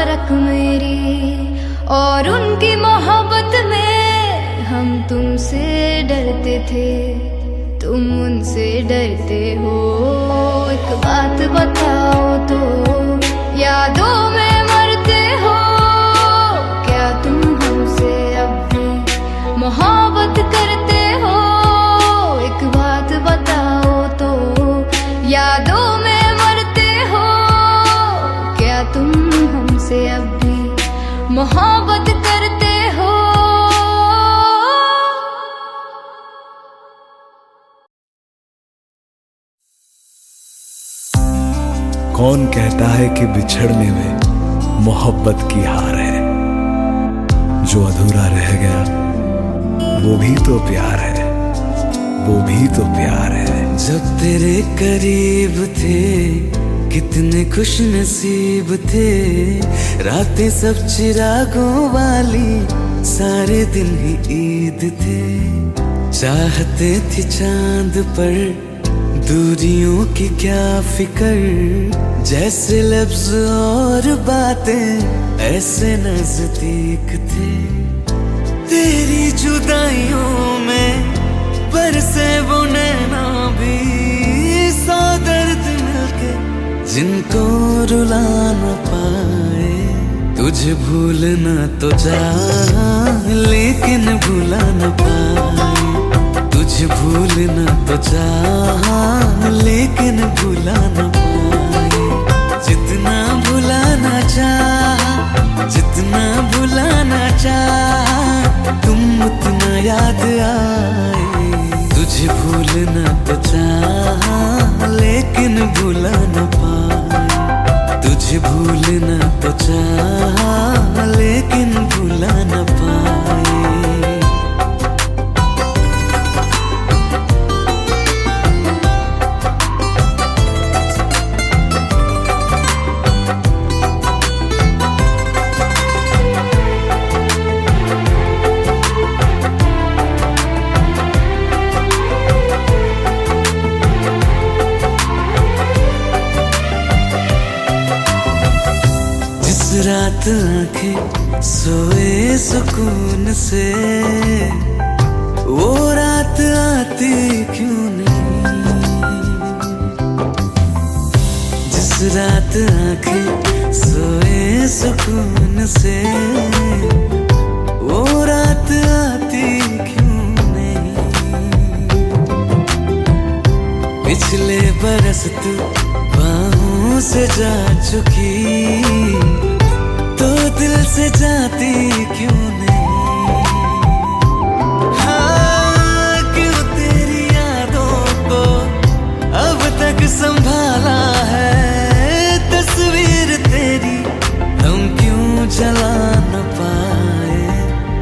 फर्क मेरी और उनकी मोहब्बत में। हम तुमसे डरते थे, तुम उनसे डरते हो। एक बात बताओ तो, यादों में मरते हो क्या तुम हमसे अब भी मोहब्बत करते हो? एक बात बताओ तो, यादों में मरते हो क्या तुम हमसे अब भी मोहब्बत करते हो? कौन कहता है कि बिछड़ने में मोहब्बत की हार है? जो अधूरा रह गया वो भी तो प्यार है, वो भी तो प्यार है। जब तेरे करीब थे कितने खुश नसीब थे, रातें सब चिरागों वाली, सारे दिन ही ईद थे। चाहते थे चांद पर दूरियों की क्या फिकर, जैसे लफ्ज और बातें ऐसे नजदीक थे। तेरी जुदाइयों में बरसे वो नैना भी, सौ दर्द मिलके जिनको रुला न पाए। तुझे भूलना तो चाह लेकिन भुला न पाए। तुझे भूलना तो चाह लेकिन भुला न पाए। जितना भुलाना चाह, जितना भुलाना चाह, तुम उतना याद आए। तुझे भूलना तो चाह लेकिन भुला न पाए। तुझे भूलना तो चाह लेकिन भुला न पाए। रात आंखें सोए सुकून से, वो रात आती क्यों नहीं? जिस रात आंखें सोए सुकून से, वो रात आती क्यों नहीं? पिछले बरस तू बाहों से जा चुकी, तो दिल से जाती क्यों नहीं? हाँ, क्यों तेरी यादों को अब तक संभाला है? तस्वीर तेरी हम क्यों जला न पाए?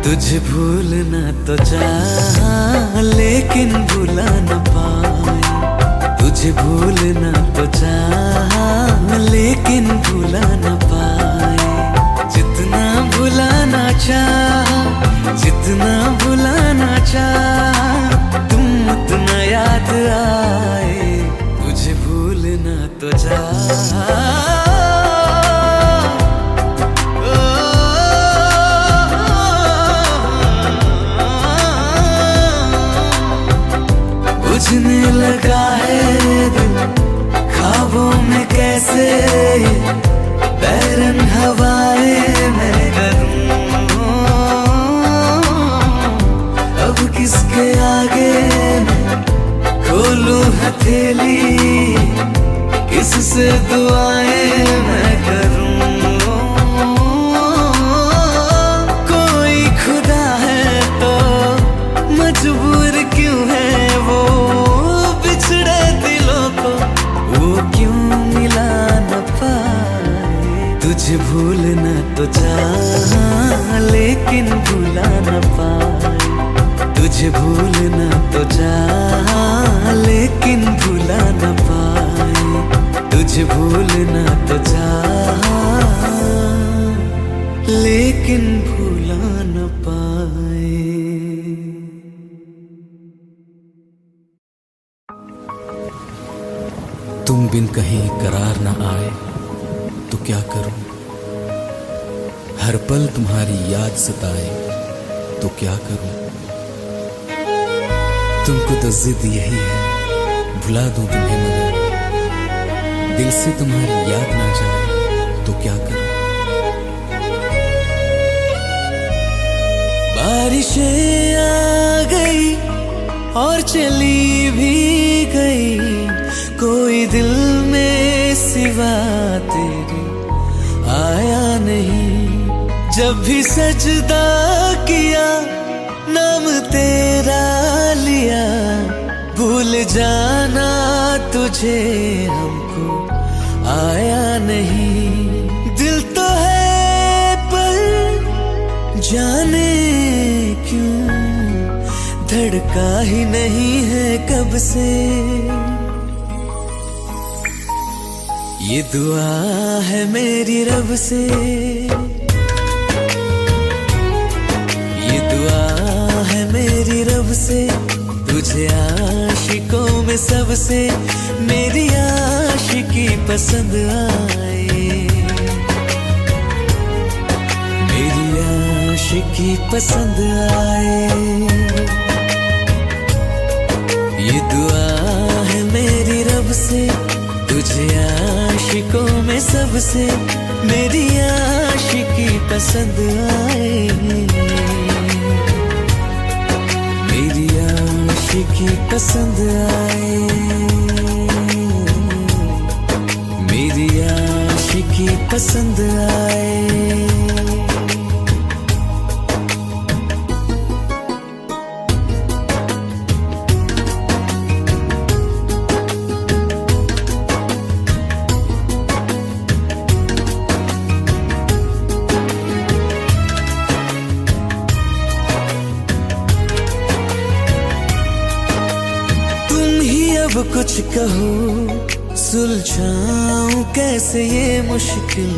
तुझे भूलना तो चाह लेकिन भुला न पाए। तुझे भूलना तो चाह लेकिन भुला न पाए। जितना भुलाना चाह, जितना भुलाना चाह, तुम उतना याद आए। तुझे भूलना तो चाह बुझने लगा है दिल ख्वाबों में कैसे, बैरन हवाएं मैं करूं। अब किसके आगे मैं खोलूं हथेली, किससे दुआएं मैं करूं। कोई खुदा है तो मजबूर क्यों है वो, बिछड़े दिलों को वो क्यों मिला न पाए। तुझे भूलना तो चाह लेकिन भुला न पाए। तुझे भूलना तो चाह लेकिन भुला न पाए। तुझे भूलना तो चाह लेकिन भुला न पाए। तुम बिन कहीं करार न आए तो क्या करूं? हर पल तुम्हारी याद सताए तो क्या करूं। तुमको तो जिद यही है भुला दूं तुम्हें, मगर दिल से तुम्हारी याद ना जाए तो क्या करूं। बारिशें आ गई और चली भी गई, कोई दिल में सिवा तेरे आया नहीं। जब भी सजदा किया नाम तेरा लिया, भूल जाना तुझे हमको आया नहीं। दिल तो है पर जाने क्यों धड़का ही नहीं है कब से। ये दुआ है मेरी रब से, ये दुआ है मेरी रब से, तुझे आशिकों में सबसे मेरी आशिकी पसंद आए, मेरी आशिकी पसंद आए। ये दुआ है मेरी रब से, तुझे आशिकों में सबसे मेरी आशिकी पसंद आए, मेरी आशिकी पसंद आए, मेरी आशिकी पसंद आए। अब कुछ कहो सुलझाऊं कैसे ये मुश्किल,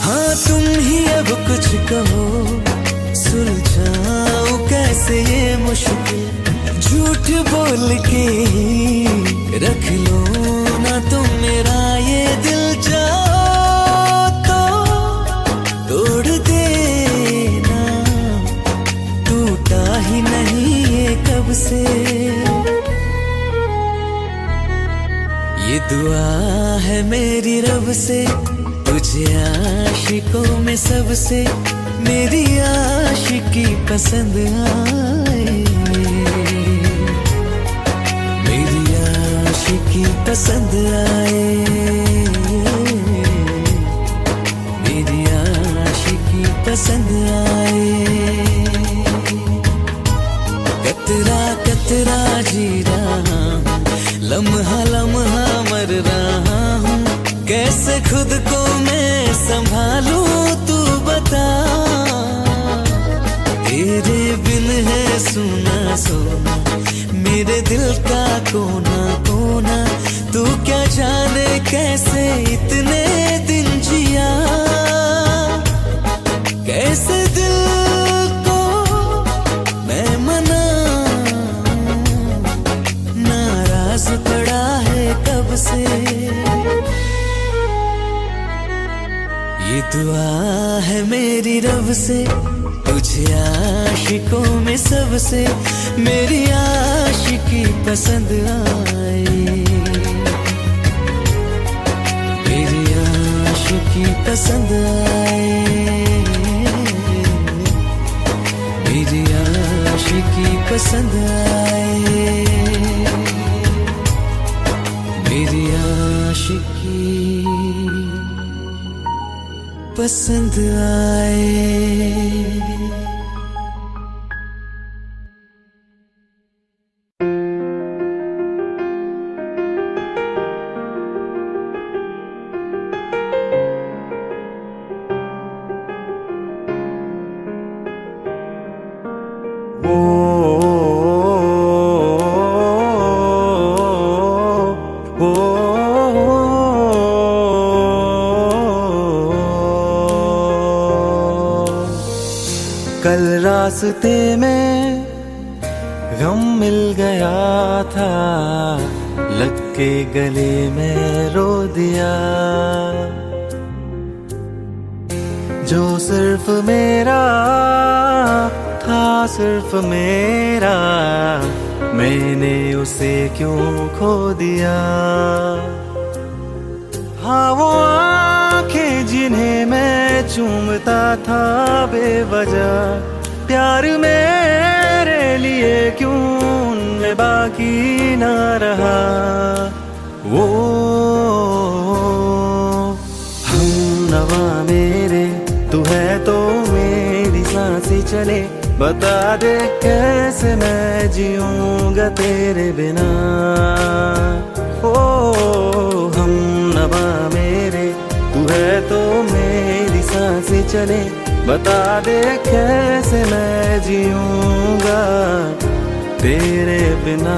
हाँ तुम ही अब कुछ कहो सुलझाऊं कैसे ये मुश्किल। झूठ बोल के रख लो ना तुम मेरा ये दिल, जाओ तो तोड़ देना, टूटा ही नहीं कब से। ये दुआ है मेरी रब से, तुझे आशिकों में सबसे मेरी आशिकी पसंद आए, मेरी आशिकी पसंद आए, मेरी आशिकी पसंद आए। कतरा कतरा जी रहा हूँ, लम्हा लम्हा मर रहा हूँ, कैसे खुद को मैं संभालूं तू बता। तेरे बिन है सुना सोना मेरे दिल का कोना कोना, तू क्या जाने कैसे इतने दिन जिया, कैसे दिल को मैं मना, नाराज पड़ा है कब से। ये दुआ है मेरी रब से, तुझे आशिकों में सबसे मेरी आशिकी पसंद आए, मेरी आशिकी पसंद आए, मेरी आशिकी पसंद आए, मेरी आशिकी पसंद आए। कल रास्ते में गम मिल गया था, लग के गले में रो दिया। जो सिर्फ मेरा था, सिर्फ मेरा, मैंने उसे क्यों खो दिया। हाँ वो आंखें जिन्हें मैं चूमता था बेवजह, प्यार मेरे लिए क्यों उनमें बाकी ना रहा। वो हम नवा मेरे, तू है तो मेरी सांसें चले, बता दे कैसे मैं जीऊंगा तेरे बिना। ओ हम नवा मेरे, तू है तो मेरी सांसें चले, बता दे कैसे मैं जीऊंगा तेरे बिना।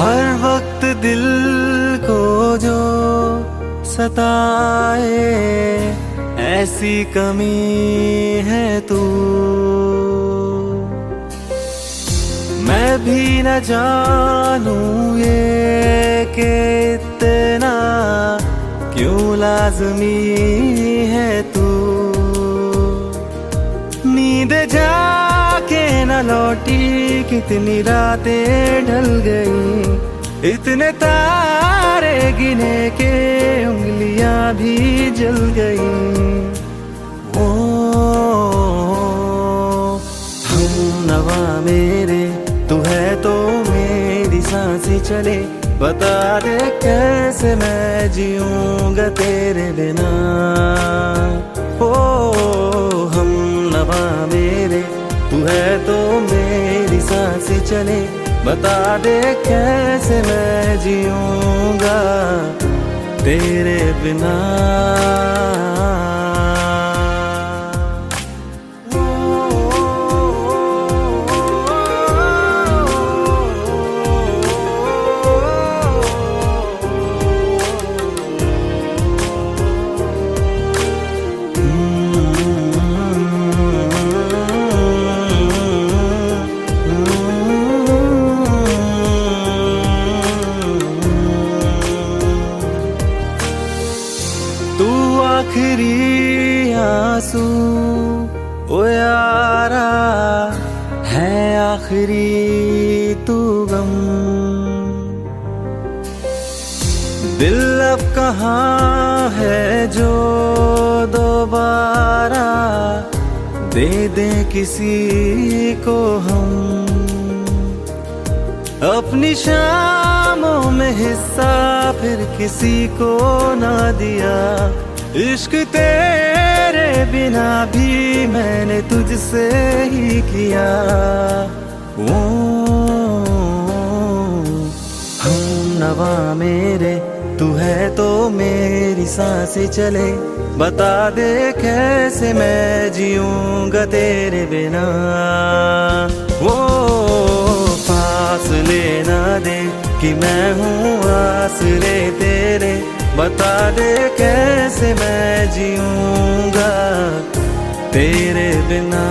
हर वक्त दिल को जो सताए, ऐसी कमी है तू। मैं भी न जानूं ये कि इतना क्यों लाज़मी है तू। नींद जाके न लौटी, कितनी रातें ढल गई, इतने तारे गिने के उंगलियां भी जल गई। ओ हम नवा मेरे, तू है तो मेरी सांसें चले, बता दे कैसे मैं जीऊंगा तेरे बिना। ओ हम नवा मेरे, तू है तो मेरी सांसें चले, बता दे कैसे मैं जीऊंगा तेरे बिना। आखिरी आंसू ओ यारा है, आखिरी तू गम। दिल अब कहाँ है जो दोबारा दे दे किसी को हम। अपनी शामों में हिस्सा फिर किसी को ना दिया, इश्क तेरे बिना भी मैंने तुझसे ही किया। ओ हम नवा मेरे, तू है तो मेरी सांसें चले, बता दे कैसे मैं जीऊंगा तेरे बिना। वो फासले ना दे कि मैं हूँ आसरे तेरे, बता दे कैसे मैं जीऊंगा तेरे बिना।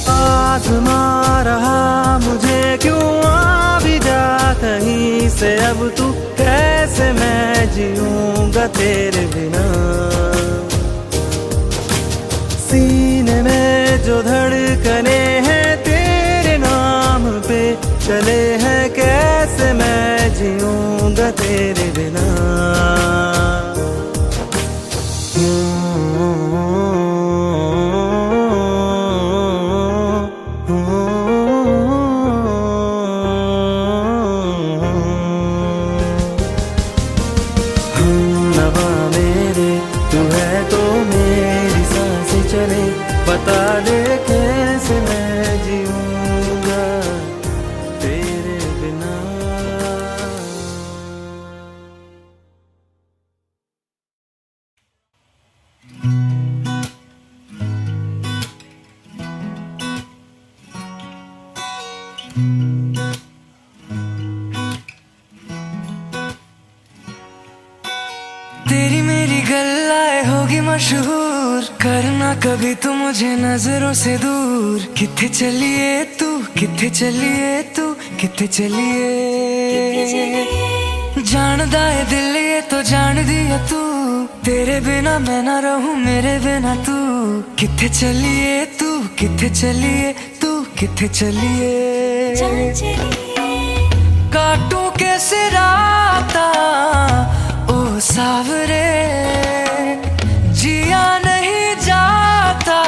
आज़मा रहा मुझे क्यों आ भी जा कहीं से, अब तू कैसे मैं जीऊंगा तेरे बिना। सीने में जो धड़कने हैं तेरे नाम पे चले हैं, कैसे मैं जीऊंगा तेरे बिना। तू है तो मेरी बता दे कैसे मैं जीऊंगा तेरे बिना। तेरी मेरी गल्लाए होगी मशहूर, करना कभी तू मुझे नजरों से दूर। किथे चलिए तू, किथे चलिए तू, किथे चलिए। जानदा है दिल ये तो जान दिया तू, तेरे बिना मैं ना रहूं मेरे बिना तू। किथे चलिए तू, किथे चलिए तू, किथे चलिए। काटूं कैसे राता ओ सावरे, जिया नहीं जाता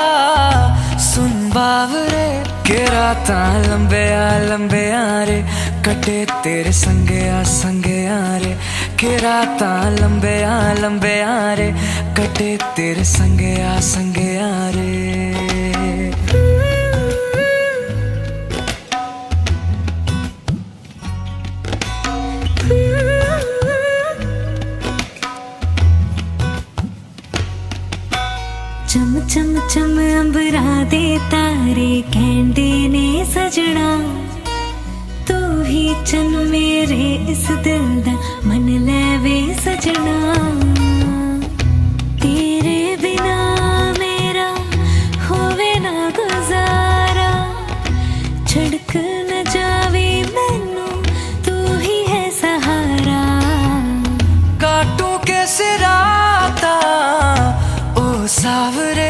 सुन बावरे। के राता लंबे आ रे, कटे तेरे संगे आ रे। के राता लंबे आ रे, कटे तेरे संगे आ रे। चम चम चम अंबरा दे तारे कहंदे ने सजना, तू ही चन मेरे इस दिल दा मन लेवे सजना। तेरे बिना मेरा होवे ना गुजारा, छड़क न जावे मैनू तू ही है सहारा। काटूं कैसे राता ओ सावरे,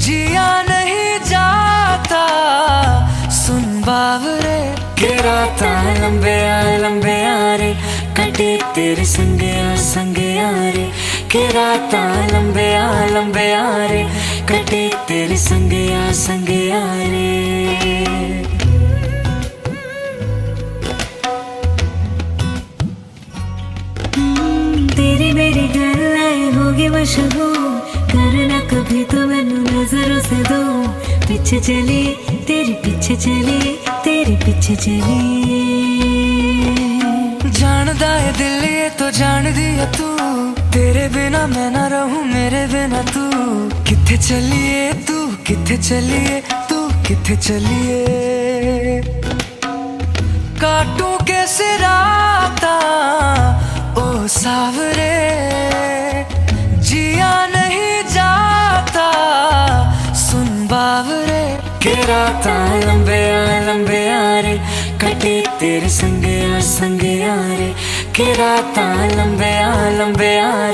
जिया नहीं जाता सुन बावरे। के राता लंबे आ रे, कटे तेरे संगे आ रे। के राता लंबे आ रे, कटे तेरे संगे आ रे। तेरी मेरी गल्लाए होगी मशहूर, करना कभी तो मैनू नजरों से दो। पीछे चली तेरे पीछे चली, तेरे पीछे चली। जानदा है दिल ये तो जान दिया तू, तेरे बिना मैं ना रहूं मेरे बिना तू। किथे चलिए तू, किथे चलिए तू, किथे चलिए। काटूं कैसे राता ओ सावरे, जिया नहीं जाता सुन बावरे। के राता लंबे आ रे, कटे तेरे संगे आ रे। के राता लंबे आ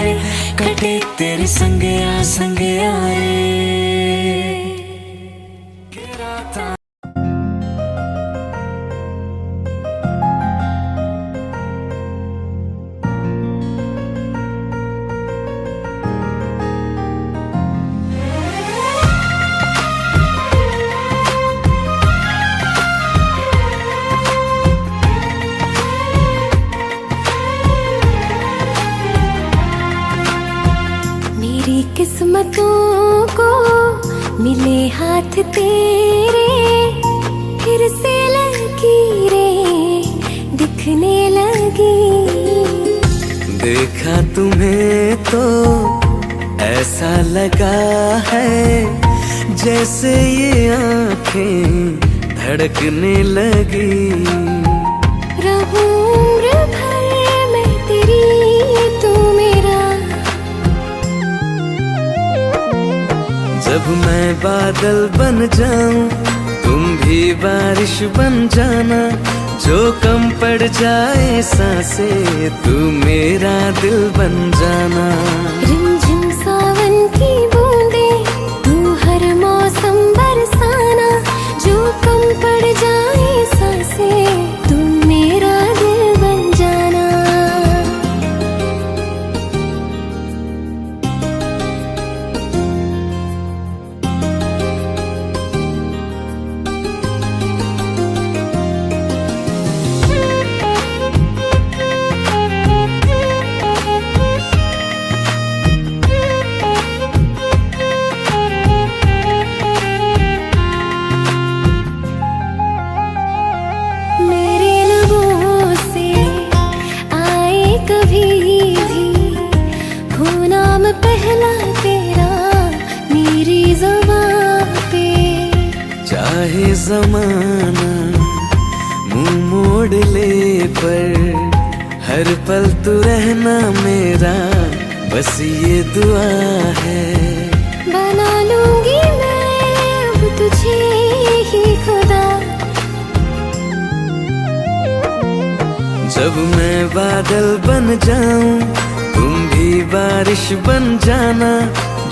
रे, कटे तेरे संगे आ रे। के राता मेरी किस्मतों को मिले हाथ तेरे, फिर से लकीरें दिखने लगी। देखा तुम्हें तो ऐसा लगा है, जैसे ये आँखें धड़कने लगी। रहूं उम्र भर मैं तेरी, तू मेरा। जब मैं बादल बन जाऊं, तुम भी बारिश बन जाना। जो कम पड़ जाए सांसें, तू मेरा दिल बन जाना। रिमझिम सावन की बूंदे, तू हर मौसम बरसाना। जो कम पड़ जाए सांसें, तू मेरा दिल बन जाना। जमाना मुंह मोड़ ले, पर हर पल तू रहना मेरा, बस ये दुआ है। बना लूंगी मैं अब तुझे ही खुदा, जब मैं बादल बन जाऊं तुम भी बारिश बन जाना,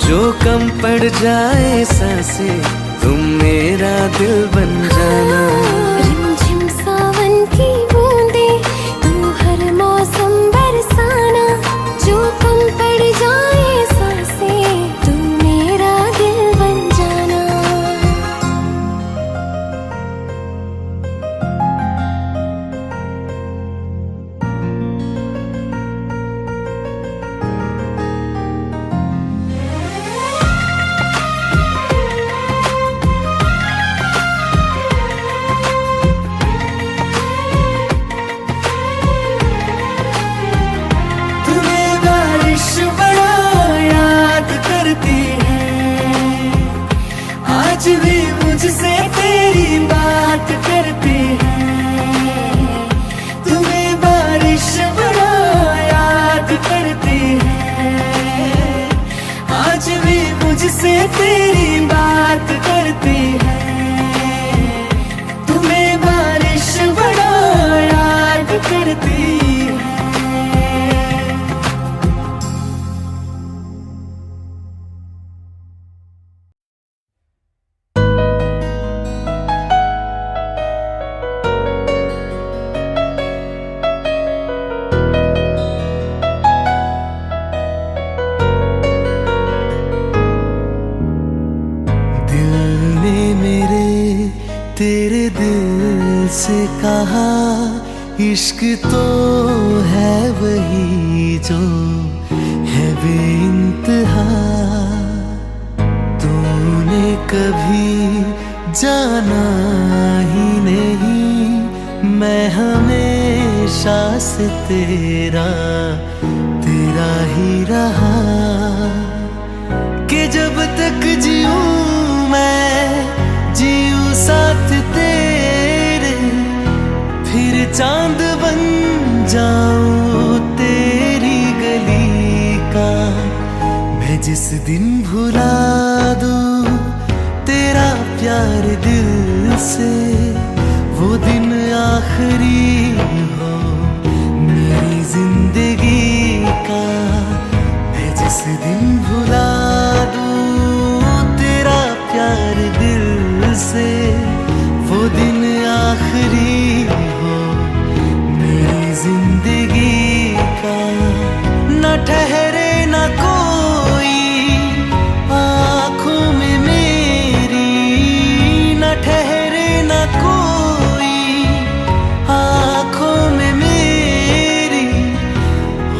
जो कम पड़ जाए सांसें तुम मेरा दिल बन जाना। रिमझिम सावन की बूंदे तू हर मौसम बरसाना, जो कम पड़ जाए सांसें तू मेरा दिल बन जाना। तुम्हें बारिश बड़ा याद करती है, आज भी मुझसे तेरी बात करती है। तुम्हें बारिश बड़ा याद करती है, आज भी मुझसे तेरी बात करती है। तुम्हें बारिश बड़ा याद करती है। दिल ने मेरे तेरे दिल से कहा, इश्क तो है वही जो है बेइंतहा। तूने कभी जाना ही नहीं, मैं हमेशा से तेरा तेरा ही रहा। कि जब तक जीऊं मैं जीऊं साथ तेरे, फिर चांद बन जाऊं तेरी गली का। मैं जिस दिन भुला दूं तेरा प्यार दिल से, वो दिन आखिरी हो मेरी जिंदगी का। मैं जिस दिन भुला प्यार दिल से, वो दिन आखिरी हो मेरी जिंदगी का। न ठहरे न कोई आँखों में मेरी, न ठहरे न कोई आँखों में मेरी,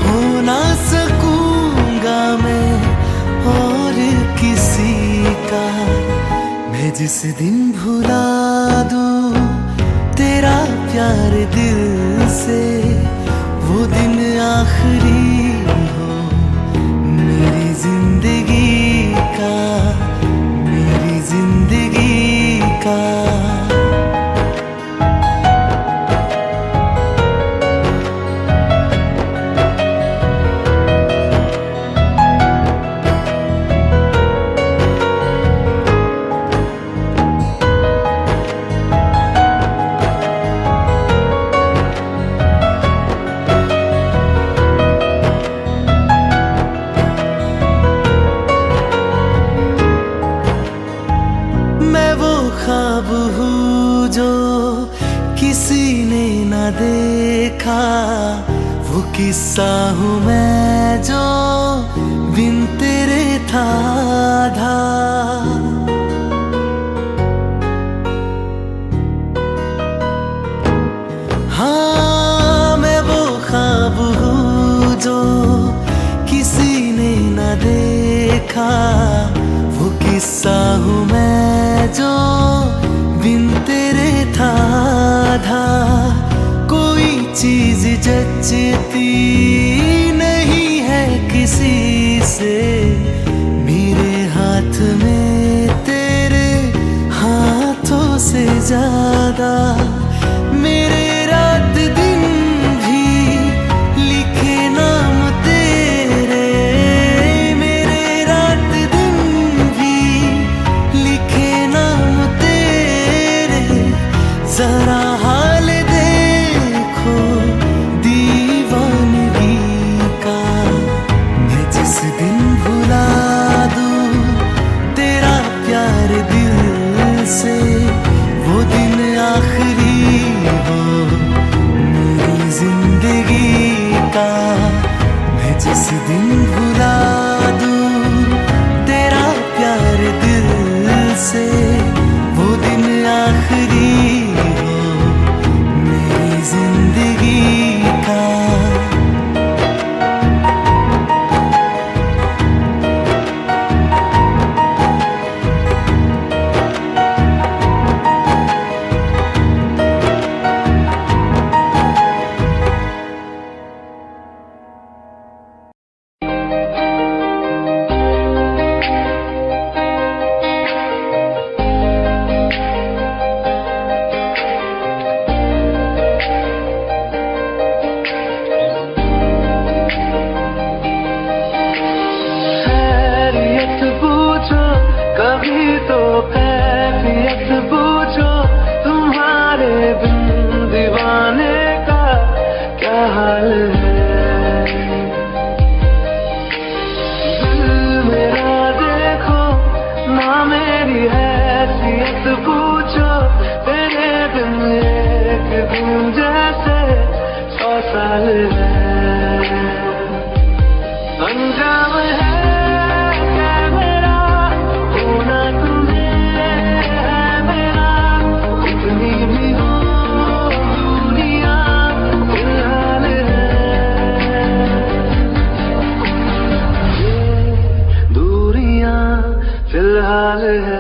हो ना सकूंगा मैं और किसी का। मैं जिस दिन भुला दूं तेरा प्यार दिल से, वो दिन आखिरी हो मेरी जिंदगी का, मेरी जिंदगी का। ख्वाब हूँ जो किसी ने न देखा, वो किस्सा हूँ मैं जो बिन तेरे था आधा। हाँ मैं वो ख्वाब हूँ जो किसी ने न देखा, वो किस्सा हूँ मैं जो बिन तेरे था आधा। कोई चीज जचती नहीं है किसी से, मेरे हाथ में तेरे हाथों से ज्यादा मेरे रात दिन भी लिखे नाम तेरे, मेरे रात दिन भी लिखे नाम तेरे। जरा हाल देखो दीवानगी का, मैं जिस दिन भुला दूं तेरा प्यार दिल से, वो दिन आखिरी हो मेरी जिंदगी का। मैं जिस दिन भुला दूं तेरा प्यार दिल से, वो दिन आखिरी हो मेरी जिंदगी का। खैरियत पूछो कभी तो कैफियत पूछो, तुम्हारे बिन दीवाने का क्या हाल है। दिल मेरा देखो ना मेरी हैसियत पूछो, तेरे बिन एक दिन जैसे 100 साल है। अंजाम है फिलहाल है।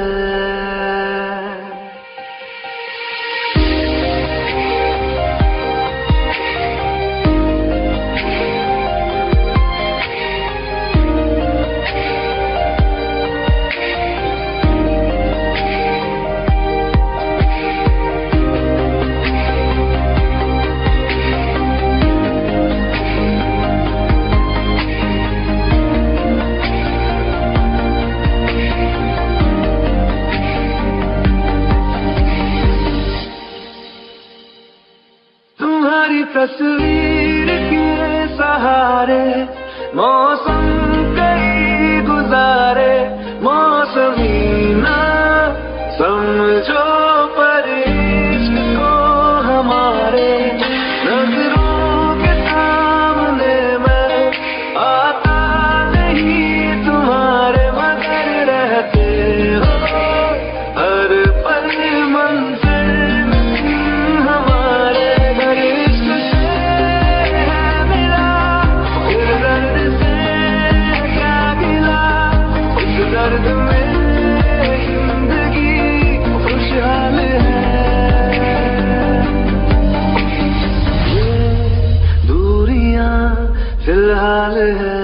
तुम्हारी तस्वीर के सहारे मौसम कई गुजारे, मौसमी ना समझो पर इश्क को हमारे। नजरों के सामने मैं आता नहीं तुम्हारे, मगर रहते हो हर पल मंजिल हमारे। दर्द में जिंदगी खुशहाल है। ये दूरियां फिलहाल है।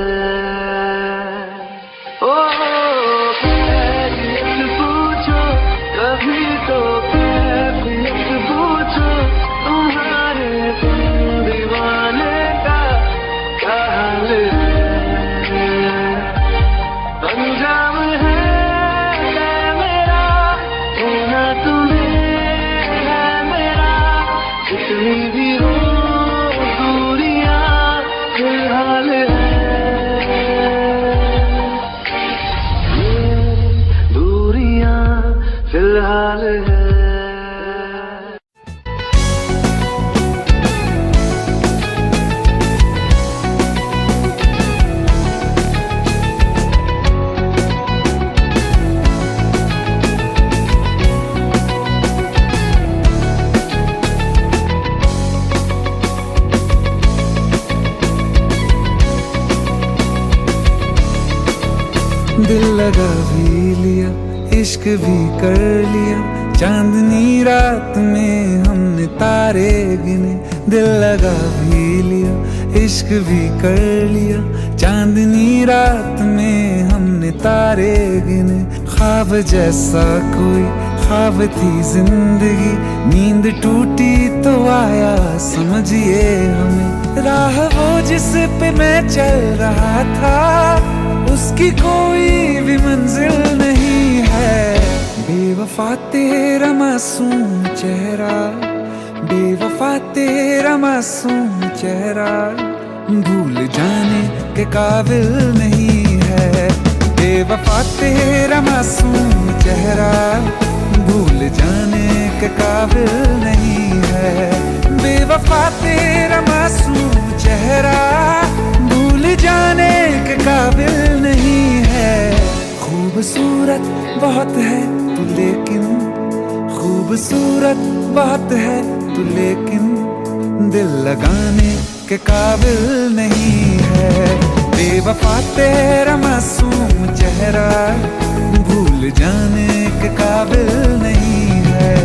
ओ कैफियत पूछो कभी तो कैफियत पूछो, तुम्हारे दीवाने का क्या हाल है। अंजाम भी हो दूरियां फिलहाल है। ये दूरियां फिलहाल है। दिल लगा भी लिया, इश्क भी कर लिया, चांदनी रात में हमने तारे गिने। दिल लगा भी लिया, इश्क भी कर लिया, चांदनी रात में हमने तारे गिने। ख्वाब जैसा कोई ख्वाब थी जिंदगी, नींद टूटी तो आया समझिए हमें। राह वो जिस पे मैं चल रहा था, उसकी कोई भी मंजिल नहीं है। बेवफा तेरा मासूम चेहरा, बेवफा तेरा मासूम चेहरा, भूल जाने के काबिल नहीं है। बेवफा तेरा मासूम चेहरा, भूल जाने के काबिल नहीं है। बेवफा तेरा मासूम चेहरा, भूल जाने के काबिल नहीं है। खूबसूरत बहुत है तू लेकिन, खूबसूरत बहुत है तू लेकिन, दिल लगाने के काबिल नहीं है। बेवफा तेरा मासूम चेहरा, भूल जाने के काबिल नहीं है।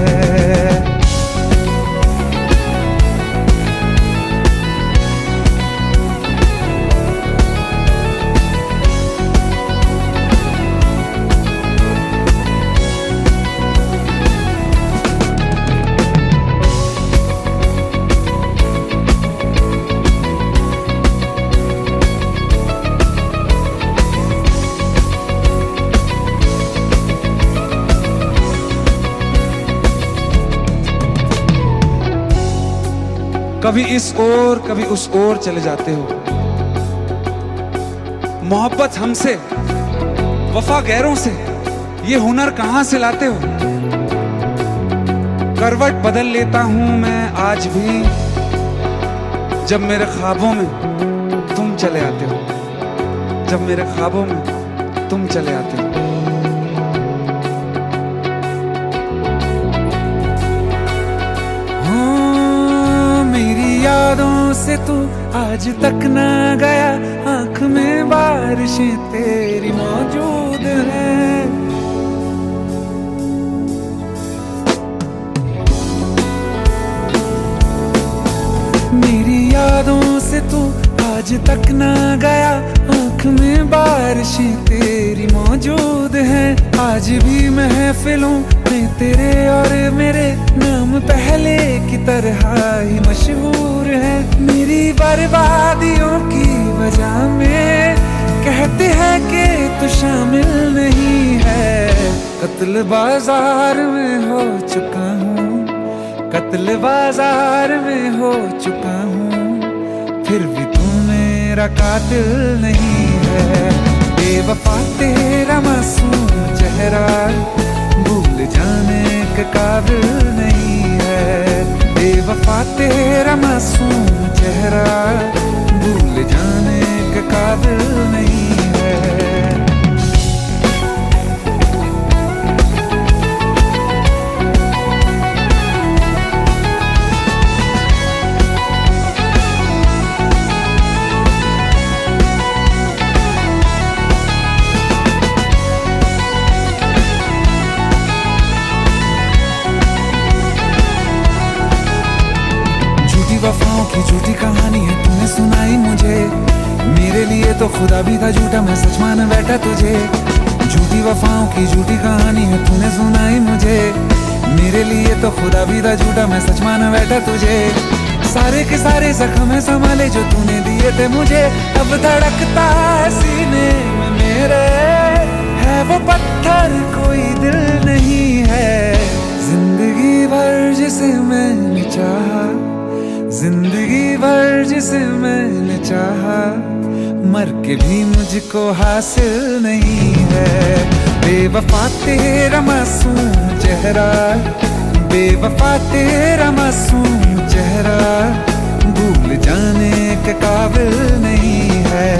कभी इस ओर कभी उस ओर चले जाते हो। मोहब्बत हमसे, वफा गैरों से, ये हुनर कहां से लाते हो। करवट बदल लेता हूं मैं आज भी, जब मेरे ख्वाबों में तुम चले आते हो, जब मेरे ख्वाबों में तुम चले आते हो। यादों से तू आज तक ना गया, आंख में बारिशें तेरी मौजूद हैं। मेरी यादों से तू आज तक ना गया, आंख में बारिशें तेरी मौजूद हैं। आज भी महफिलों में तेरे और मेरे नाम पहले की तरह ही मशहूर है। मेरी बर्बादियों की वजह में कहते हैं कि तू शामिल नहीं है। कत्ल बाजार में हो चुका हूँ, कत्ल बाजार में हो चुका हूँ, फिर भी तू मेरा कातिल नहीं है। बेवफा तेरा मासूम चेहरा, भूल जाने के काबिल नहीं है। बेवफा तेरा मासूम चेहरा, भूल जाने के काबिल नहीं है। वफाओं की झूठी कहानी है तूने सुनाई मुझे, मेरे लिए तो खुदा भी था झूठा, मैं सच मान बैठा तुझे। झूठी वफाओं की झूठी कहानी है तूने सुनाई मुझे, मेरे लिए तो खुदा भी था झूठा, मैं सच मान बैठा तुझे। सारे के सारे जख्म संभाले जो तूने दिए थे मुझे, अब धड़कता है सीने में मेरे, है वो पत्थर कोई दिल नहीं है। जिंदगी भर जिसे मैंने चाहा, जिंदगी भर जिसे मैंने चाहा, मर के भी मुझको हासिल नहीं है। बेवफा तेरा मासूम चेहरा, बेवफा तेरा मासूम चेहरा, भूल जाने के काबिल नहीं है।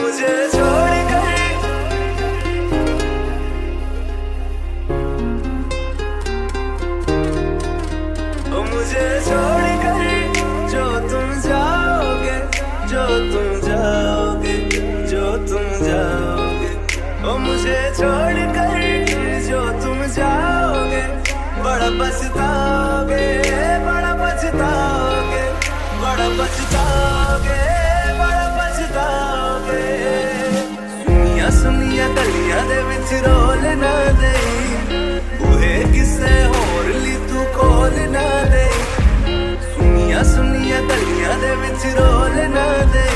मुझे छोड़ कर मुझे छोड़ कर जो तुम जाओगे, जो तुम जाओगे, जो तुम जाओगे, ओ मुझे छोड़ कर जो तुम जाओगे, बड़ा पछताओगे, बड़ा पछताओगे, बड़ा पछताओगे, बड़ा पछताओगे। सुनिया सुनिया गलियां दे विच रोल ना दे, बूहे किसे होर ली तू खोल ना दे। सुनिया सुनिया गलियां दे विच रोल ना दे,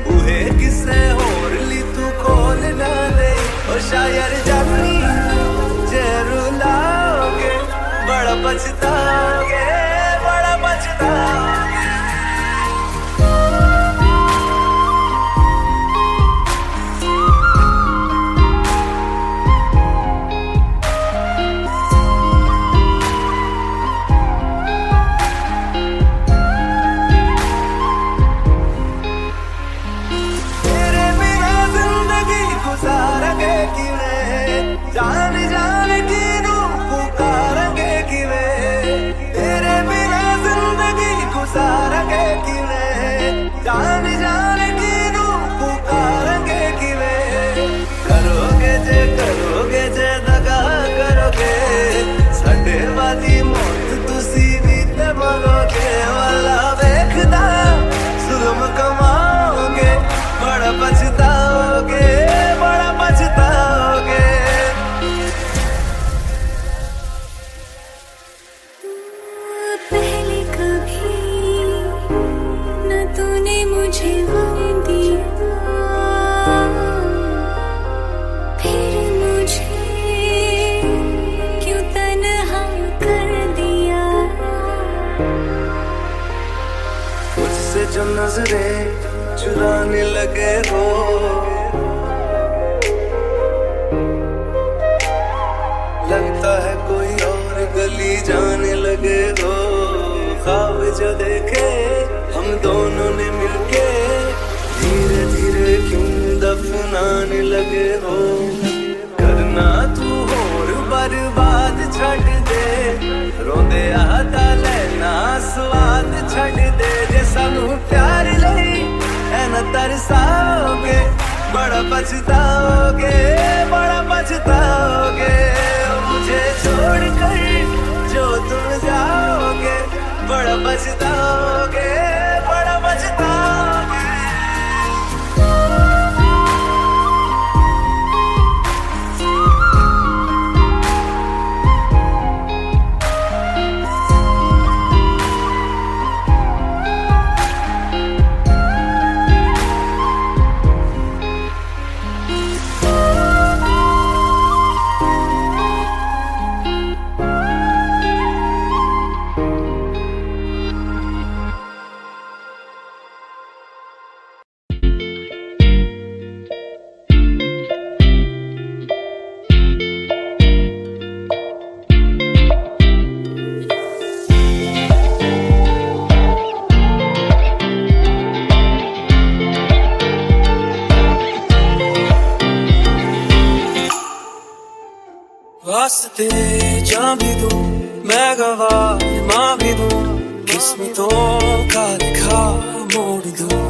बूहे किसे होर ली तू खोल ना दे। ओ शायर जानी जे रुलाओगे, बड़ा पछताओगे, बड़ा पछताओगे। जान जान की नू पुकारेंगे किवें, तेरे बिना जिंदगी गुजारेंगे किवें। जान जान की नू पुकारेंगे किवें। करोगे जे दगा करोगे, साडे वाली मौत तुसी भी ते मरोगे। वाला वेखदा जुल्म कमाओगे, बड़ा पछताओगे, बड़ा पछताओगे। पहले कभी न तूने मुझे गम दिया, फिर मुझे क्यों तन्हा कर दिया। मुझसे जो नजरें चुराने लगे हो, लगता है कोई और गली जाने लगे हो। ख्वाब जो देखे हम दोनों ने मिलके, धीरे धीरे क्यों दफनाने लगे हो। करना तू होर बर्बाद छड़ दे, रोंदे आता लेना स्वाद छड़ दे। जे सानू प्यार लई ऐना तरसाओगे, बड़ा पछताओगे, बड़ा पछताओगे। मुझे छोड़ कर जो तुम जाओगे, बड़ा पछताओगे, बड़ा पछताओगे। वास्ते जा भी दूं, मैं गवाह माँ भी दूं, किस्मतों का लिखा मोड़ दूं।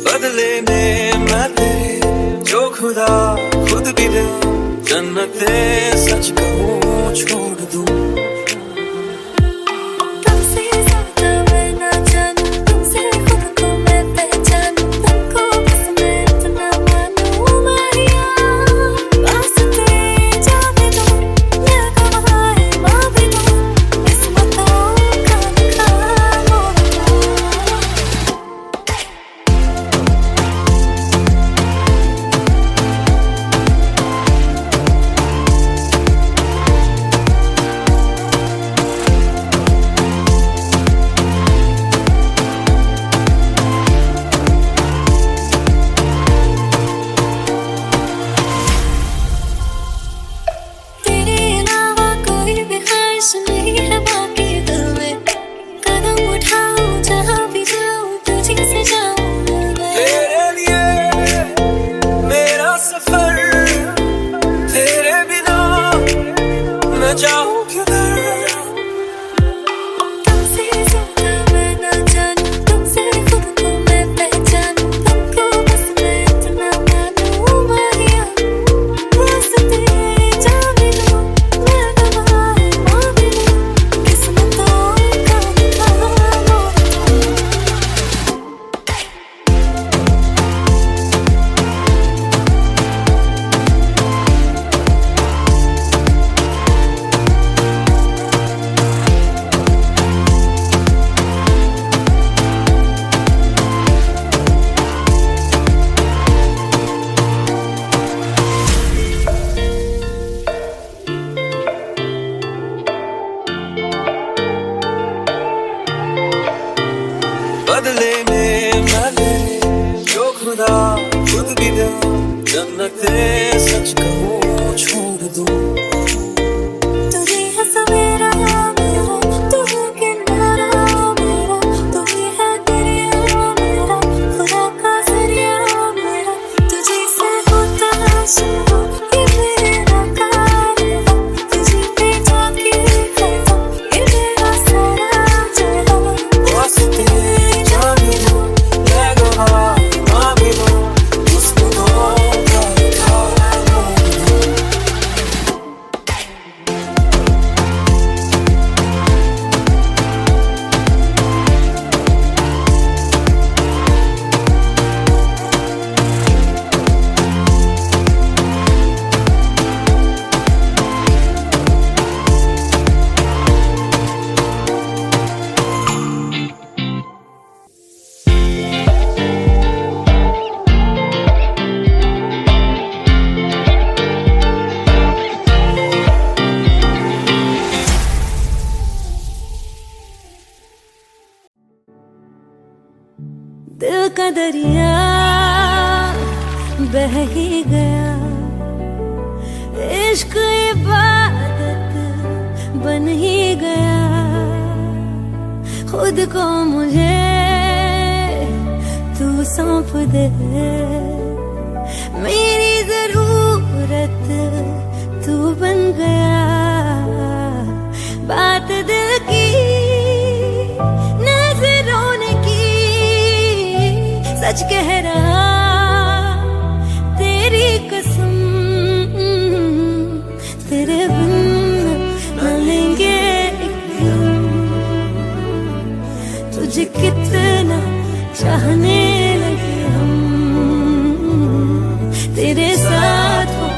बदले में मैं तेरे जो खुदा खुद भी दे, जन्नते सच कहूँ छोड़ दूं। तुमसे ज्यादा मैं ना जानूं, तुमसे खुद को मैं पहचानूं, तुमको बस मैं इतना मानूं माहिया। वास्ते जा भी दूं, मैं गवाह माँ भी दूं, किस्मतों का लिखा मोड़ दूं। जन्नते सच कहूँ छोड़ दूँ। तू ही है सवेरा मेरा, तू है किनारा मेरा, तू ही है दरिया मेरा, खुदा का जरिया मेरा। तुझे से होता है शुरू ये मेरा कारवां, तुझे पे जाके खत्म ये मेरा सारा जहां। वास्ते जा भी लो, ले लो माँ भी लो, उसको दो दिल का दरिया बह ही गया, इश्क इबादत बन ही गया। खुद को मुझे तू सौंप दे, मेरी जरूरत तू बन गया। बात दिल की नजरों ने की, सच कह रहा तेरी कसम, तेरे बिन न लेंगे एक दम। तुझे कितना चाहने लगे हम, तेरे साथ हो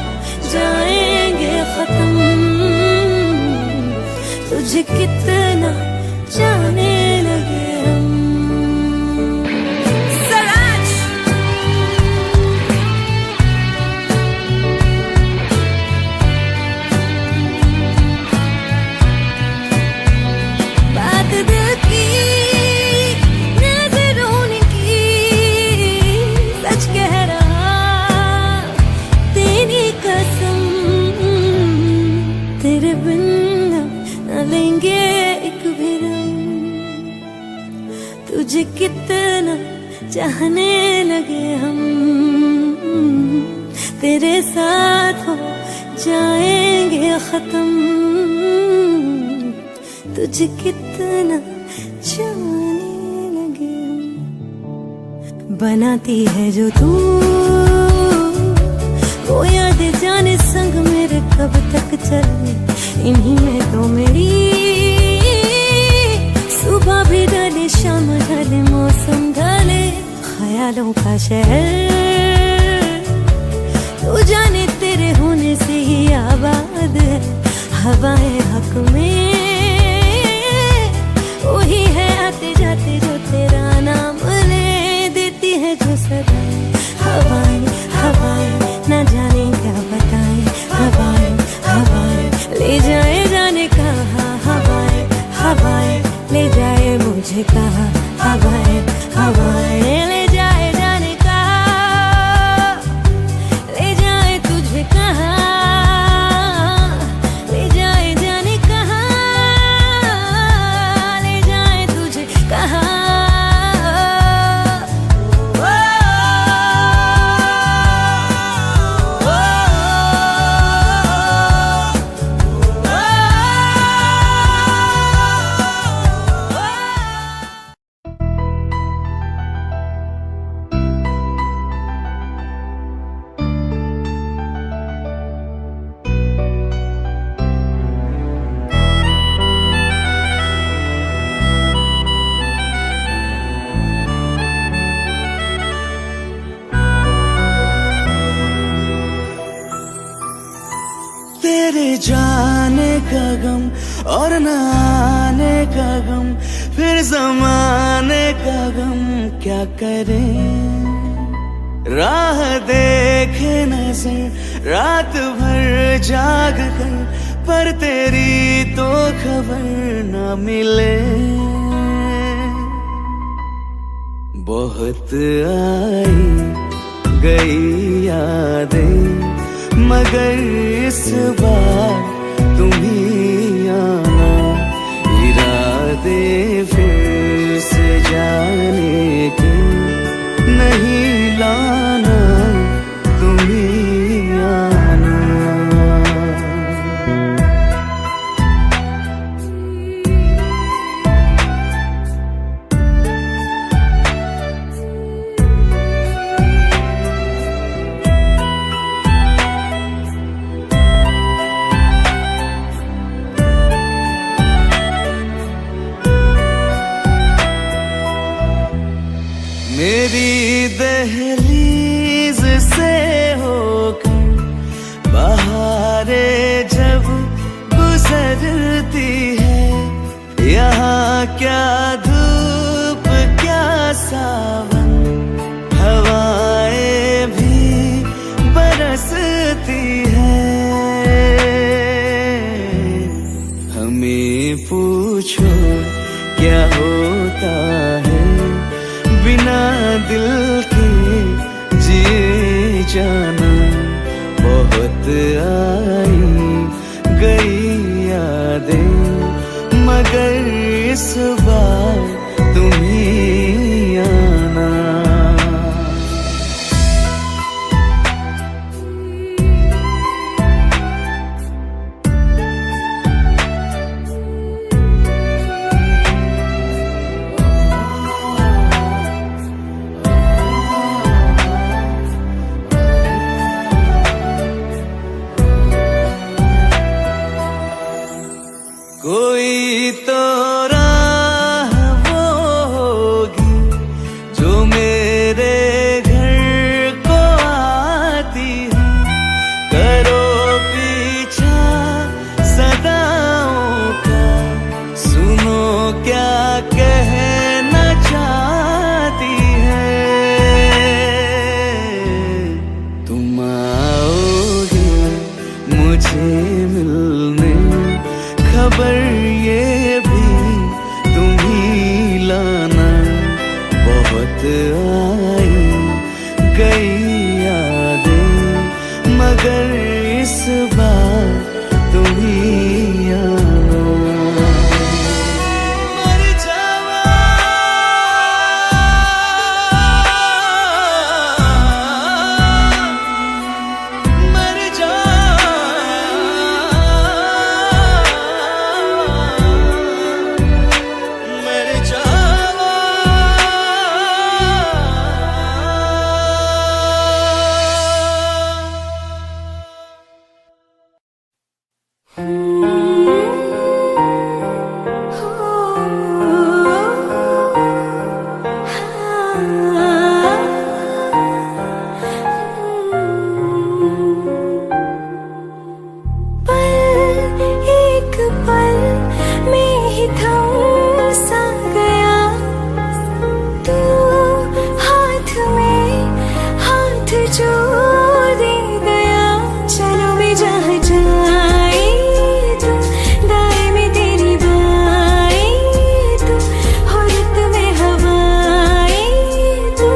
जाएंगे खत्म। तुझे कितना चाहने लगे हम। तेरे बिन न लेंगे एक भी दम। तुझे कितना चाहने लगे हम, तेरे साथ हो जाएंगे खत्म। तुझे कितना चाहने लगे हम। बनाती है जो तू वो याद जाने संग मेरे कब तक चले, इन्हीं में तो मेरी सुबह भी ढले शाम ढले मौसम ढले। ख्यालों का शहर तू जाने तेरे होने से ही आबाद है। हवाएं हक में वही है आते जाते जो तेरा नाम ले देती है जो सदा। हवाएं हवाएं न जाने क्या बताएं, हवाएं हवाएं ले जाए जाने कहा। हवाएं हवाएं ले जाए मुझे कहा। हवाएं हवाएं ले जाए जाने कहा, ले जाए तुझे कहा, ले जाए जाने कहा, ले जाए तुझे कहा। तेरे जाने का गम और न आने का गम, फिर जमाने का गम क्या करें। राह देखे नजर रात भर जाग कर, पर तेरी तो खबर न मिले। बहुत आई गई यादें, मगर इस बार तुम ही आना। इरादे फिर से जाने के नहीं लाना, तुम ही आना। मेरी दहलीज से होकर बहारें जब गुजरती है, यहाँ क्या धूप क्या सावन, हवाएं भी बरसती है। हमें पूछो क्या होता है बिना दिल के जिए जाना। बहुत आई गई यादें, मगर इस बार तुम ही आना। कोई तो राह वो होगी जो मेरे घर को आती है। करो पीछा सदाओं का, सुनो क्या कहना चाहती है। तुम आओगे मुझे मिलने, खबर ये भी तुम ही लाना। बहुत आई गई यादें, मगर इस बार तुम ही आना। मर जावा, मर जावा, मर जावा। एक पल में ही थम सा गया, तू हाथ में हाथ जो दे गया। चलो भी जहाँ जाए तू, दाएं में तेरी बाएं तू, औरत में हवाएं तू,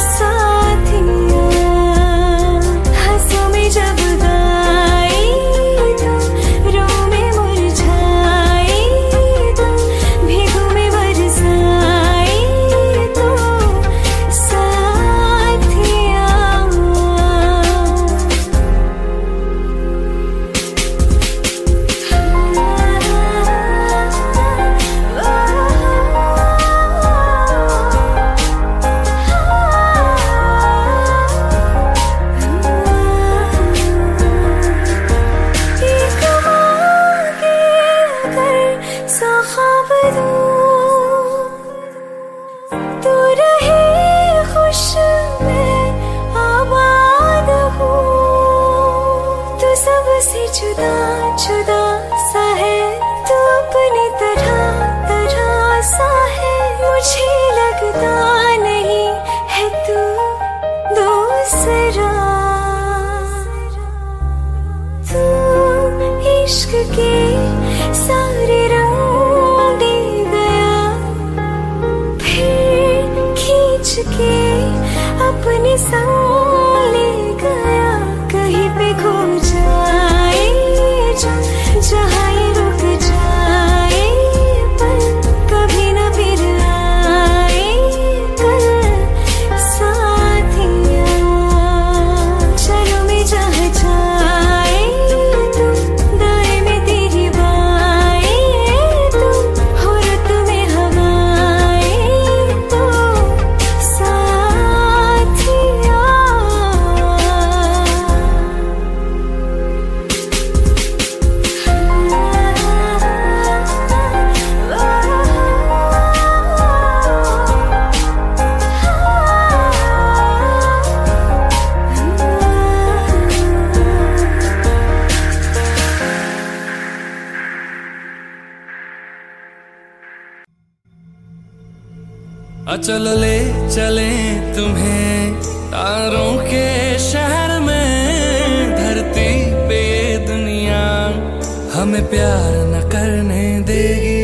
साथिया हंसों में जब गाए तू, रो में मुरझाए तू, भीगों में बरसाए तू, साथिया। एक मांगे अगर सौ ख्वाब दूं, तू रहे खुश मैं आबाद हूँ। तू सबसे जुदा जुदा सा है, तू अपनी तरह तरह सा है। मुझे लगता नहीं है तू दूसरा। तू इश्क के सारे रंग दे गया, फिर खींच के अपने संग चलो ले चले तुम्हें तारों के शहर में, धरती पे ये दुनिया हमें प्यार न करने देगी।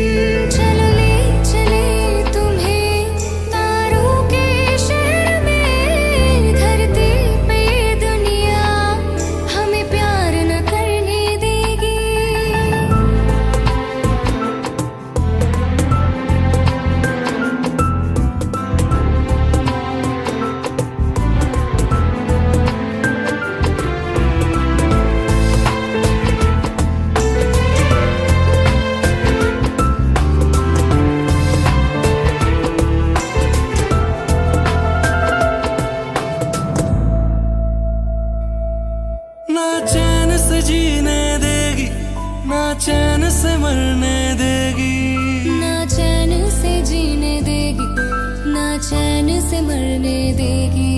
चलो ले चले तुम्हें तारों के शहर में, धरती पे ये दुनिया हमें प्यार न करने देगी। ना चैन से जीने देगी, ना चैन से मरने देगी। ना चैन से जीने देगी, ना चैन से मरने देगी।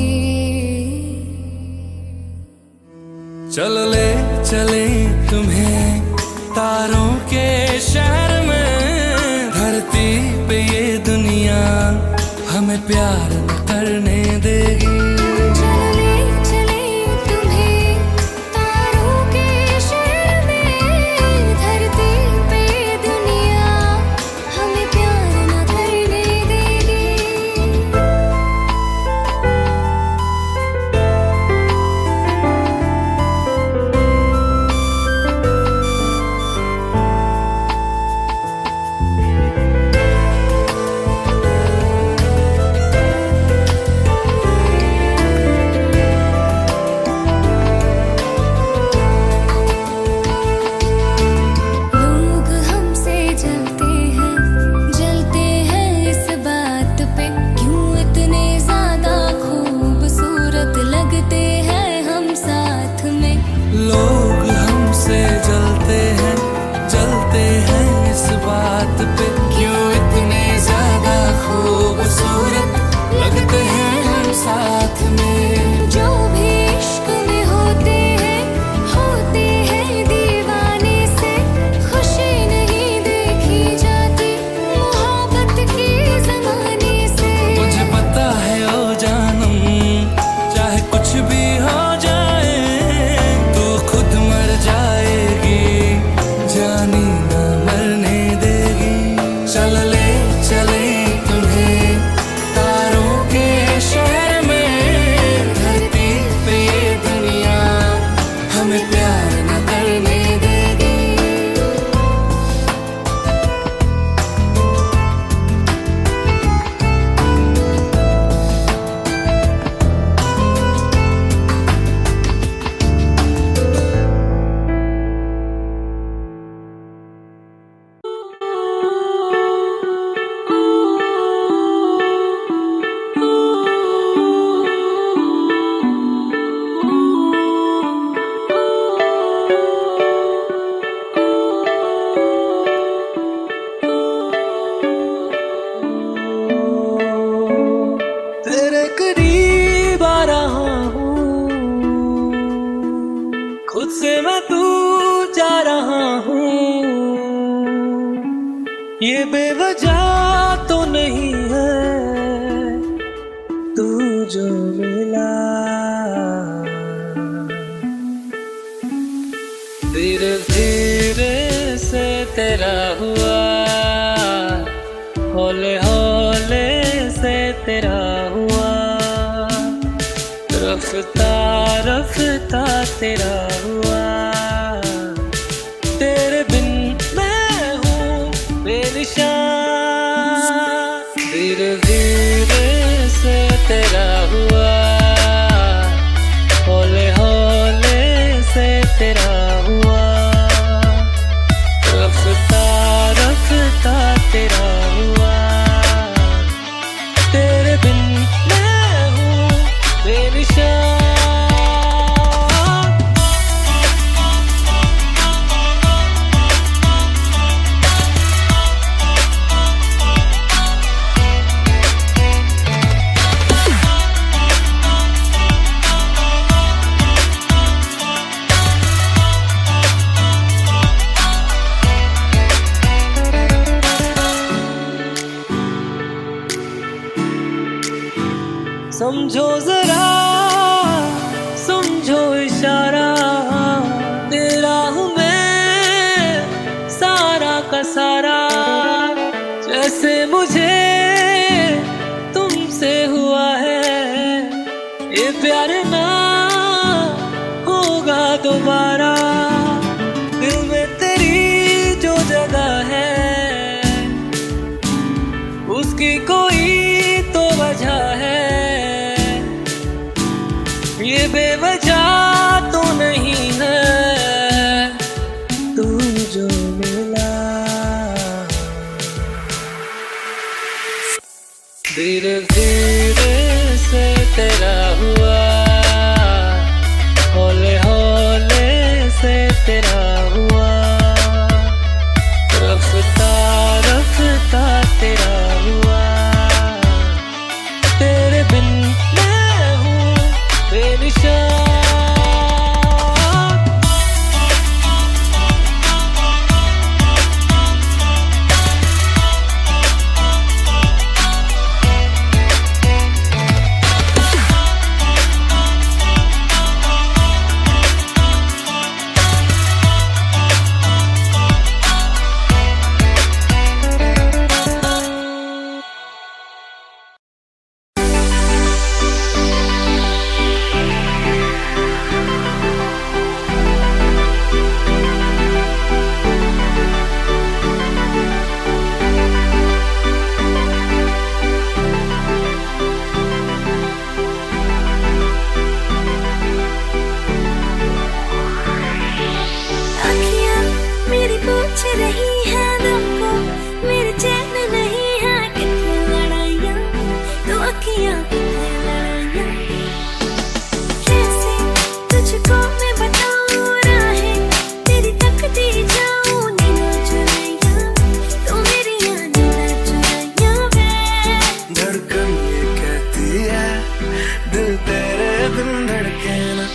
चलो ले चले तुम्हें तारों के शहर में, धरती पे ये दुनिया हमें प्यार न करने देगी। चलो ले चले तुम्हें तारों के शहर में, धरती पे ये दुनिया हमें प्यार न करने देगी। लोग हमसे जलते हैं इस बात पे, क्यों इतने ज्यादा खूबसूरत लगते हैं हम साथ में। लोग हमसे जलते हैं इस बात पे, क्यों इतने ज्यादा खूबसूरत लगते हैं हम साथ में। जो भी इश्क में होते हैं दीवाने से, खुशी नहीं देखी जाती मोहब्बत की ज़माने से। मुझे पता है ओ जानम, चाहे कुछ भी हो जाए, तू खुद मर जाएगी, जानी न मरने देगी। चल ले चले तुम्हें तारों के शहर में, धरती पे ये दुनिया हमें प्यार न करने देगी। तेरे करीब आ रहा हूँ, खुद से मैं दूर जा रहा हूँ। ये बेवजह तो नहीं है तू जो मिला, धीरे धीरे से तेरा हुआ, हौले हौले से तेरा हुआ, रफ्ता रफ्ता तेरा हुआ। तेरे बिन मैं हूँ बेनिशान, धीरे धीरे से तेरा हुआ, हौले हौले से तेरा हुआ, रफ्ता रफ्ता तेरा हुआ। तेरे बिन मैं हूँ बेनिशान। समझो जरा, समझो इशारा, तेरा हूँ मैं सारा का सारा। जैसे मुझे तुमसे हुआ है ये प्यार ना होगा दोबारा। दिल में तेरी जो जगह है उसकी कोई तो वजह है, ये बेवजह तो नहीं है। तू जो मिला धीरे धीरे से तेरा हुआ, हौले हौले से तेरा हुआ, रफ्ता रफ्ता तेरा हुआ। तेरे बिन मैं हूँ बेनिशान। पूछ रही है दिल को, मेरे चैन नहीं है कितनी लड़ाइयाँ, तो अखियाँ कितनी लड़ाइयाँ। कैसे तुझको मैं बताऊँ राहें तेरी तकती जाऊँ, नीना चुराइयाँ तो मेरी नीना चुराइयाँ वे। धड़कन ये कहती है दिल तेरे बिन धड़के ना,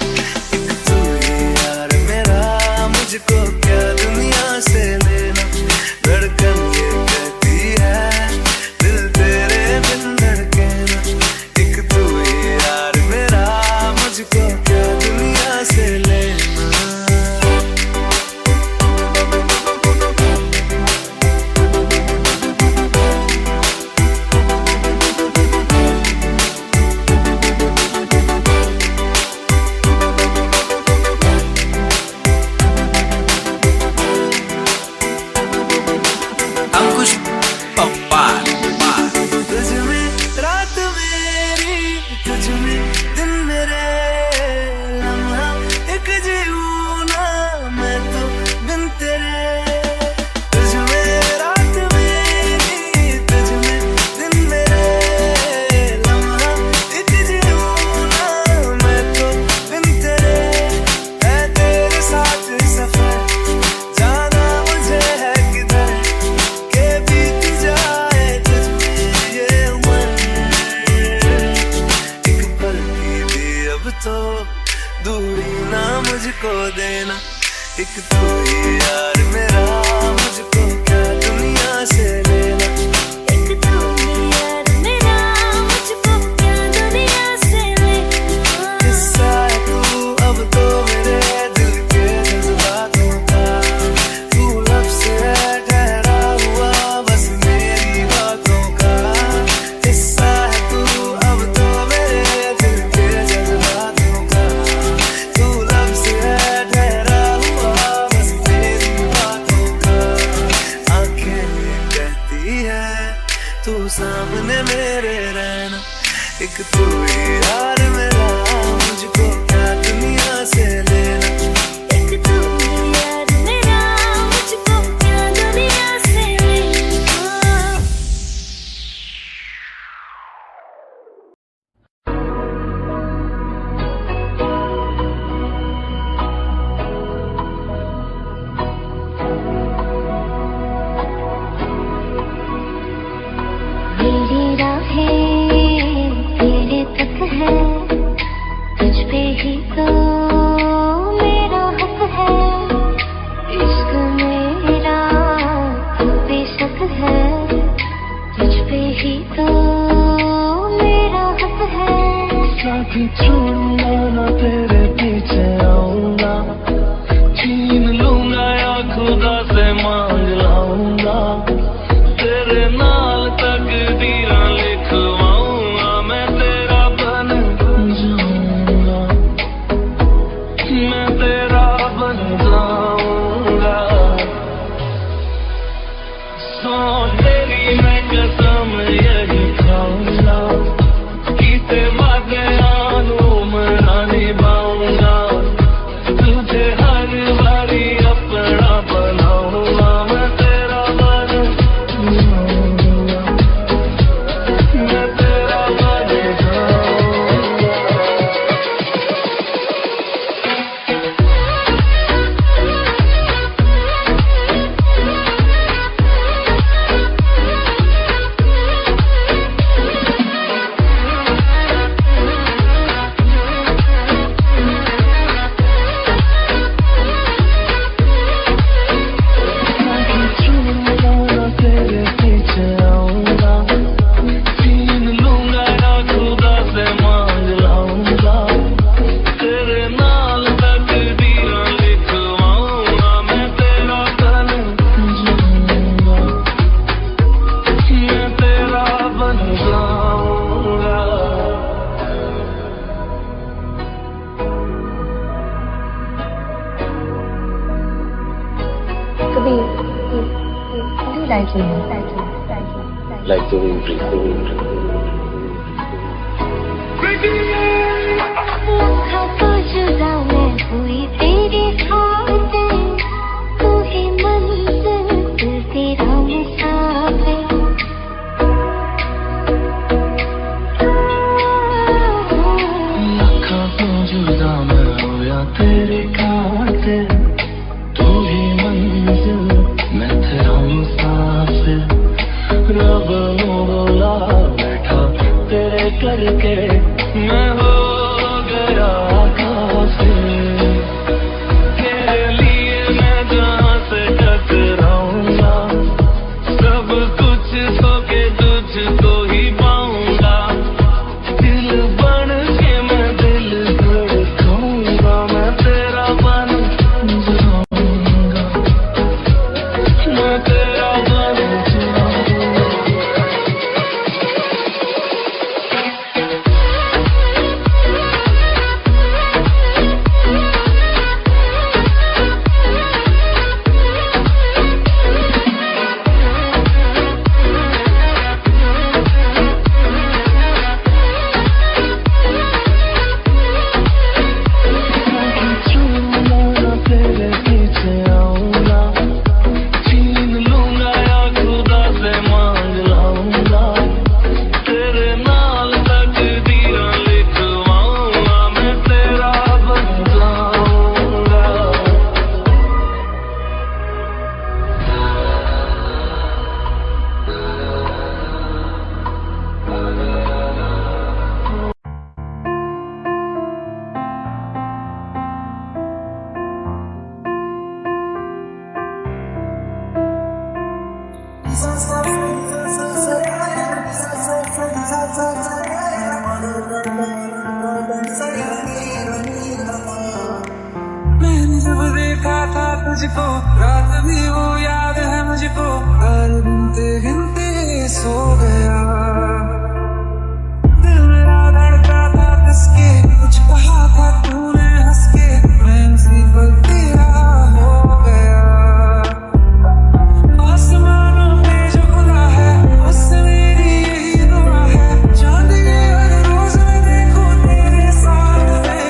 एक तू ही यार मेरा, मुझको क्या दुनिया से लेना। धड़कन ये कहती है दिल तेरे बिन धड़के ना, एक तू ही यार मेरा, मुझको क्या दुनिया से लेना। तुझ में रात मेरी, तुझ में दिन मेरे, लम्हा एक जीऊँ ना मैं तो बिन तेरे। तुझ में रात मेरी, तुझ में दिन मेरे, लम्हा एक जीऊँ ना मैं तो बिन तेरे। है तेरे साथ सफर जाना मुझे है किधर, के बीत जाए तुझ में ये उम्र। एक पल की भी अब तो दूरी ना मुझको देना, एक तू ही यार मेरा, मुझको क्या दुनिया से लेना। एक तू ही यार मेरा, मुझको क्या दुनिया से लेना। हिस्सा है तू अब तो मेरे दिल के जज्बातों का, तू लफ्ज़ है ठहरा हुआ बस मेरी बातों का। हिस्सा है तू अब तो मेरे दिल के जज्बातों का, तू लफ्ज़ है ठहरा हुआ बस मेरी बातों का। आंखें ये कहती है तू सामने मेरे रहना, एक तू ही यार मेरा, मुझको क्या दुनिया से लेना। एक तू ही यार मेरा, मुझको क्या दुनिया से लेना। मेरी राहें तेरे तक है, तुझ पे ही साथी छोड़ूंगा ना तेरे पीछे आऊंगा छीन लूंगा या खुदा से मांग लाऊंगा तेरे नाल तकदीरां लिखवाऊंगा मैं तेरा बन जाऊंगा मैं तेरा बन जाऊंगा सो तेरी मैं कसम यही खाऊंगा कीते वादे आनू मना निभाऊंगा तुझे हर बारी अपना बनाऊंगा मैं तेरा बन जाऊंगा मैं तेरा बन जाऊंगा तेरे पीछे आऊंगा छीन लूंगा या खुदा से मांग लाऊंगा तेरे नाल तकदीरां लिखवाऊंगा मैं तेरा बन जाऊंगा मैं तेरा बन जाऊंगा Kabir, do you like me? like the wind. तो जुदा मैं हुई तेरी खातिर तू ही मंजिल तेरा मुसाफिर लाखों तो जुदा मैं होया तेरे खातिर तू ही मंजिल मैं तेरा मुसाफिर रब मोला बैठा तेरे करके मैं हो गया काफिर तेरे लिए मैं जहाँ से टकराऊंगा सब कुछ खो के तुझको ही पाऊंगा दिल बन के मैं दिल धड़काऊंगा मैं तेरा बन जाऊंगा मैं तेरा बन जाऊंगा तेरे पीछे आऊंगा छीन लूंगा या खुदा से मांग लाऊंगा तेरे नाल तकदीरां लिखवाऊंगा मैं तेरा बन जाऊंगा मैंने जब देखा था तुझको रात भी वो याद है मुझको हर गिनते गिनते सो गया दिल मेरा धड़का था किसके कुछ कहा था तूने हंस के मैं उसी पल तेरा हो गया आसमानों में जो खुदा है उससे मेरी यही दुआ है चांद के हर रोज मैं देखूं तेरे साथ में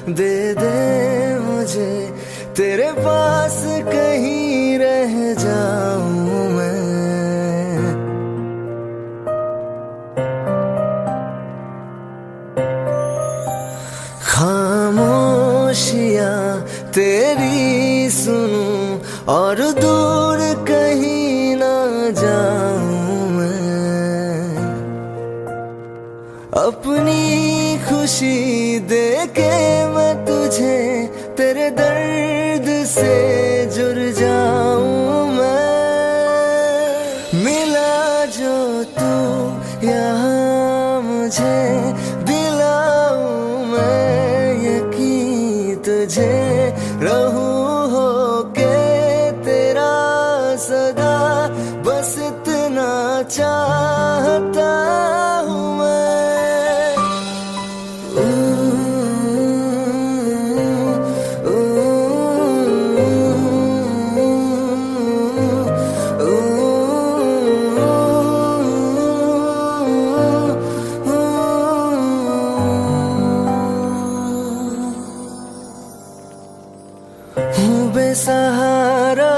दे दे मुझे, तेरे पास कहीं रह जाऊं मैं। खामोशियां तेरी सुनूं और दूर कहीं ना जाऊं मैं। अपनी खुशी देके मैं तुझे तेरे दर्द से जुड़ जाऊं मैं। मिला जो तू यहाँ मुझे, दिलाऊं मैं यकीन तुझे, रहूं होके तेरा सदा, बस इतना चाहता हूँ मैं। हूँ बेसहारा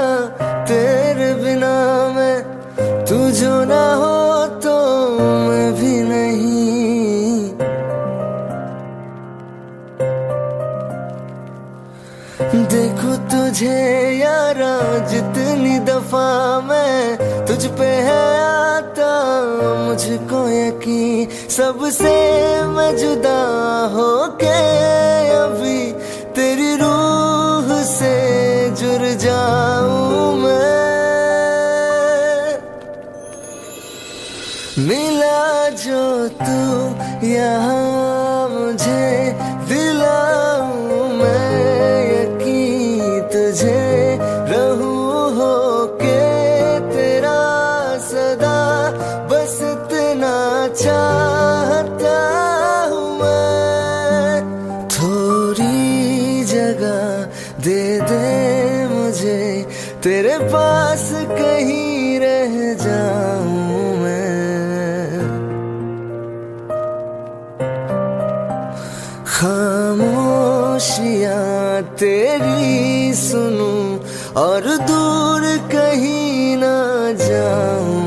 तेरे बिना मैं, तू जो ना हो तो मैं भी नहीं। देखो तुझे यारा जितनी दफा मैं तुझ पे है आता, मुझको यकीन सबसे मैं जुदा होके अभी तेरी रूह से जुड़ जाऊं मैं। मिला जो तू यहाँ मुझे, दिलाऊं मैं यकीन तुझे, रहूं होके तेरा सदा, बस इतना चाहता हूँ मैं। थोड़ी जगह दे दे मुझे, तेरे पास कहीं रह जाऊं मैं। खामोशियां तेरी सुनूं और दूर कहीं ना जाऊं